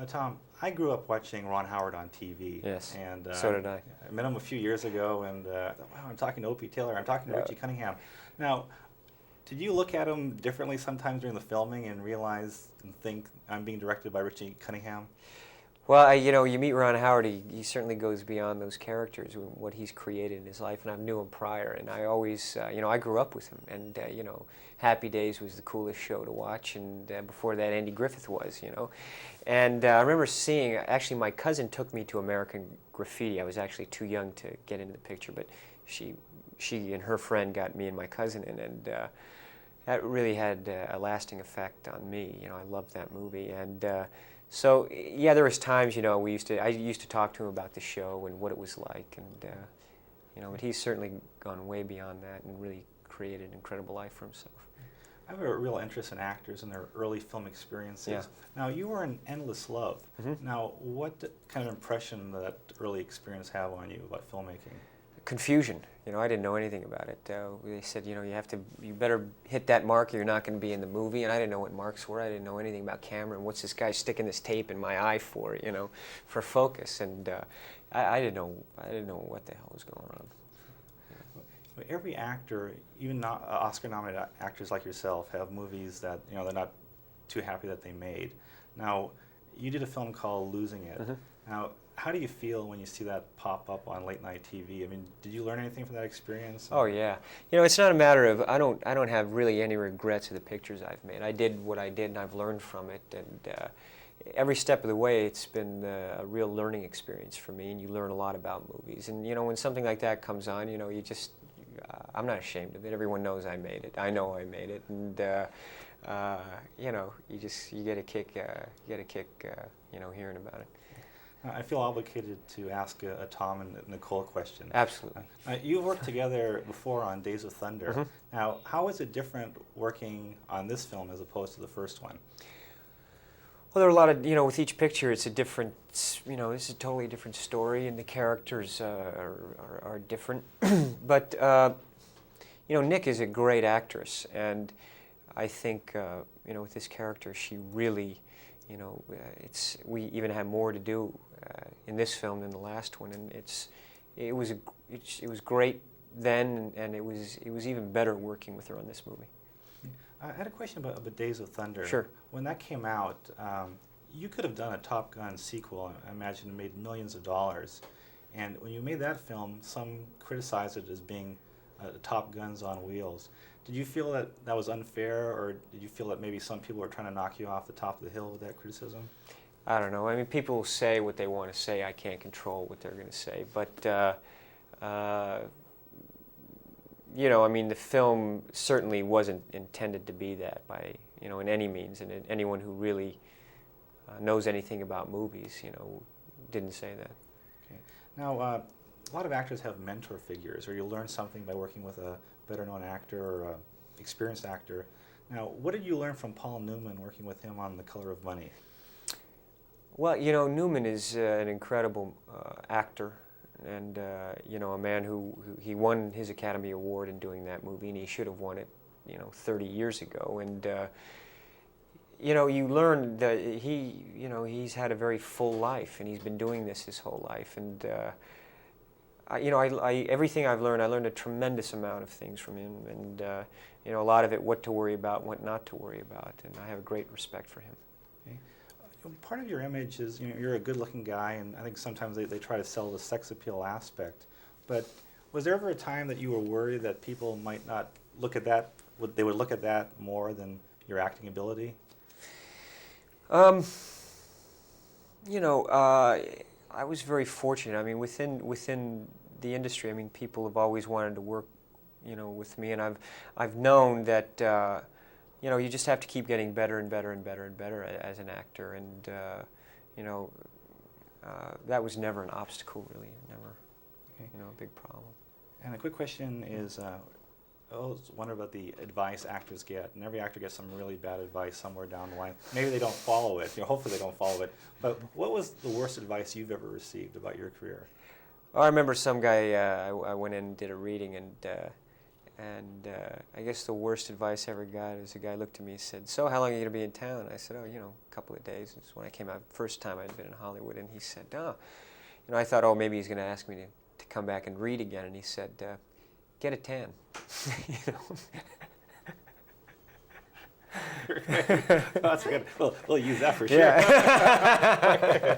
Tom, I grew up watching Ron Howard on TV, Yes, and so did I. I met him a few years ago, and I thought, wow, I'm talking to Opie Taylor, I'm talking to Yeah. Richie Cunningham. Now, did you look at him differently sometimes during the filming and realize and think I'm being directed by Richie Cunningham? Well, you meet Ron Howard. He certainly goes beyond those characters, what he's created in his life, and I knew him prior. And I always, I grew up with him, and Happy Days was the coolest show to watch, and before that, Andy Griffith was. And I remember seeing. Actually, my cousin took me to American Graffiti. I was actually too young to get into the picture, but she and her friend got me and my cousin in, and that really had a lasting effect on me. I loved that movie, and. So yeah, there was times I used to talk to him about the show and what it was like, and but he's certainly gone way beyond that and really created an incredible life for himself. I have a real interest in actors and their early film experiences. Yeah. Now, you were in Endless Love. Mm-hmm. Now, what kind of impression did that early experience have on you about filmmaking? Confusion. I didn't know anything about it. They said, you better hit that mark or you're not going to be in the movie. And I didn't know what marks were. I didn't know anything about camera. And what's this guy sticking this tape in my eye for focus? And I didn't know what the hell was going on. Every actor, even not Oscar-nominated actors like yourself, have movies that they're not too happy that they made. Now, you did a film called Losing It. Mm-hmm. Now, how do you feel when you see that pop up on late night TV? I mean, did you learn anything from that experience? Oh yeah, it's not a matter of I don't have really any regrets of the pictures I've made. I did what I did, and I've learned from it. And every step of the way, it's been a real learning experience for me. And you learn a lot about movies. And when something like that comes on, you just I'm not ashamed of it. Everyone knows I made it. I know I made it, and you get a kick. Hearing about it. I feel obligated to ask a Tom and Nicole question. Absolutely. You've worked together before on Days of Thunder. Mm-hmm. Now, how is it different working on this film as opposed to the first one? Well, there are a lot of, with each picture, it's a different, it's a totally different story, and the characters are different. But, Nick is a great actress, and I think, with this character, she really, we even have more to do in this film than the last one, and it was great then, and it was even better working with her on this movie. I had a question about Days of Thunder. Sure. When that came out, you could have done a Top Gun sequel. I imagine it made millions of dollars. And when you made that film, some criticized it as being Top Guns on wheels. Did you feel that that was unfair, or did you feel that maybe some people were trying to knock you off the top of the hill with that criticism? I don't know. I mean, people will say what they want to say. I can't control what they're going to say. But, I mean, the film certainly wasn't intended to be that by, in any means. And anyone who really knows anything about movies, didn't say that. Okay. Now, a lot of actors have mentor figures, or you learn something by working with a better-known actor or an experienced actor. Now, what did you learn from Paul Newman working with him on The Color of Money? Well, Newman is an incredible actor, and a man who he won his Academy Award in doing that movie, and he should have won it, 30 years ago. And you learn that he's had a very full life, and he's been doing this his whole life. And everything I've learned, I learned a tremendous amount of things from him, and a lot of it, what to worry about, what not to worry about, and I have a great respect for him. Okay. Part of your image is, you're a good-looking guy, and I think sometimes they try to sell the sex appeal aspect. But was there ever a time that you were worried that people might not look at that, they would look at that more than your acting ability? I was very fortunate. I mean, within the industry, I mean, people have always wanted to work, with me, and I've known that. You just have to keep getting better and better and better and better as an actor, and that was never an obstacle, really, never, Okay. A big problem. And a quick question is, I always wonder about the advice actors get, and every actor gets some really bad advice somewhere down the line. Maybe they don't follow it, hopefully they don't follow it, but what was the worst advice you've ever received about your career? I remember some guy, I went in and did a reading, and And I guess the worst advice I ever got is a guy looked at me and said, "So how long are you going to be in town?" I said, "Oh, you know, a couple of days." It's when I came out, first time I'd been in Hollywood. And he said, "Oh," you know, I thought, oh, maybe he's going to ask me to come back and read again. And he said, "Get a tan." You know? That's good. We'll use that for sure. Yeah.